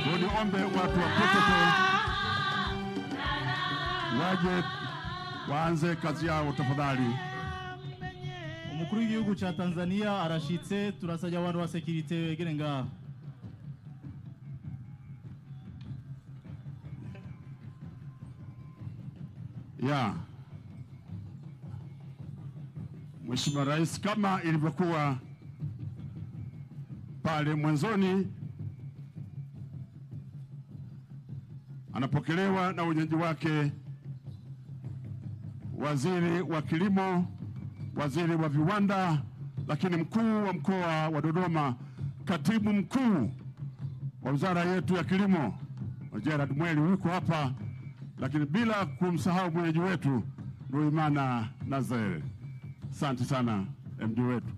Niombe watu wa protocol waje waanze kazi yao tafadhali. Umukuru w'igihugu cha Tanzania arashitse, turasajya abantu wa security wegere ngaha. Ya. Mheshimiwa Rais, kama ilivyokuwa pale mwanzoni, anapokelewa na wenyeji wake waziri wa kilimo, waziri wa viwanda, lakini mkuu wa mkoa wa Dodoma, katibu mkuu wa wizara yetu ya kilimo Gerard Mweli yuko hapa, lakini bila kumsahau mwenyeji wetu Nduwimana Nazare. Asante sana MD wetu.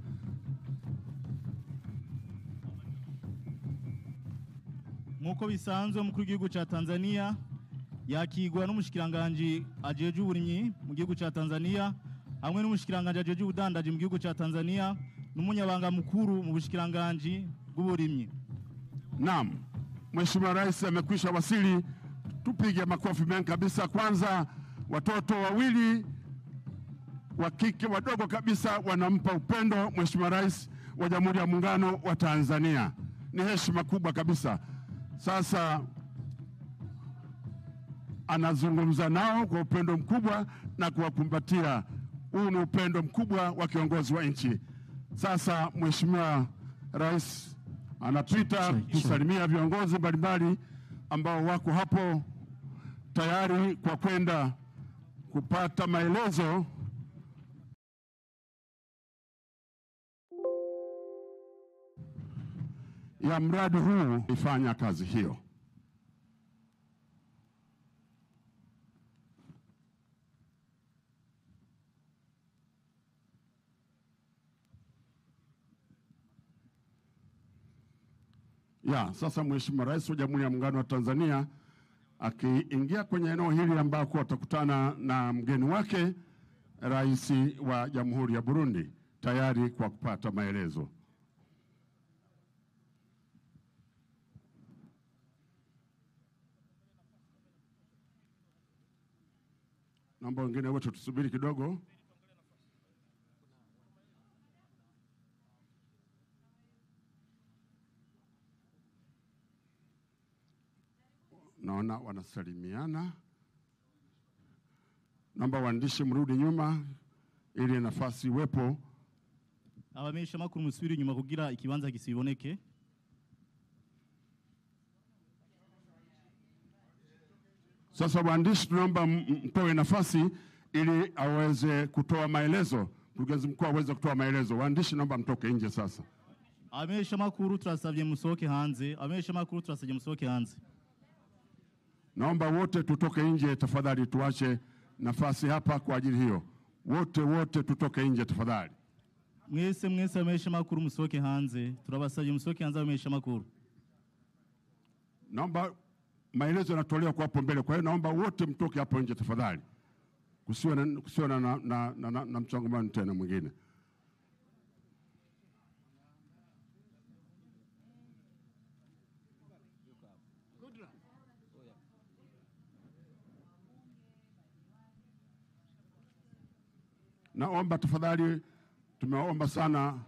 Nkuko bisanzwe umukuru w'igihugu cha Tanzania yakigwa n'umushikiranganje ajeje uburimyi mu gihugu cha Tanzania, hamwe n'umushikiranganje ajeje ubudandaji mu gihugu cha Tanzania, n'umunyabanga mukuru mu bushikiranganje bw'uburimyi. Naam, Mheshimiwa Rais amekwisha wasili. Tupige makofi mengi kabisa. Kwanza watoto wawili wa kike wadogo kabisa wanampa upendo Mheshimiwa Rais wa Jamhuri ya Muungano wa Tanzania. Ni heshima kubwa kabisa. Sasa anazungumza nao kwa upendo mkubwa na kuwakumbatia. Huu ni upendo mkubwa wa kiongozi wa nchi. Sasa Mheshimiwa Rais anapita kusalimia viongozi mbalimbali ambao wako hapo tayari kwa kwenda kupata maelezo ya mradi huu ifanya kazi hiyo. Ya, sasa Mheshimiwa Rais wa Jamhuri ya Muungano wa Tanzania akiingia kwenye eneo hili ambako atakutana na mgeni wake Rais wa Jamhuri ya Burundi, tayari kwa kupata maelezo. Naomba wengine wote tusubiri kidogo. Naona wanasalimiana. Naomba waandishi mrudi nyuma ili nafasi iwepo. Abamenyesha makuru musubiri nyuma kugira ikibanza kisiboneke. Sasa waandishi tunaomba mtoe nafasi ili aweze kutoa maelezo. Mkurugenzi mkuu aweze kutoa maelezo. Waandishi naomba mtoke nje sasa. Abamenyesha makuru turasabye musoke hanze. Abamenyesha makuru turasabye musoke hanze. Naomba wote tutoke nje tafadhali, tuache nafasi hapa kwa ajili hiyo. Wote tutoke nje tafadhali. Mwese abamenyesha makuru musoke hanze. Turabasabye musoke hanze abamenyesha makuru. Naomba maelezo yanatolewa kwa hapo mbele, kwa hiyo naomba wote mtoke hapo nje tafadhali. Kusiwe na mchangamano tena mwingine. Naomba tafadhali, tumeomba sana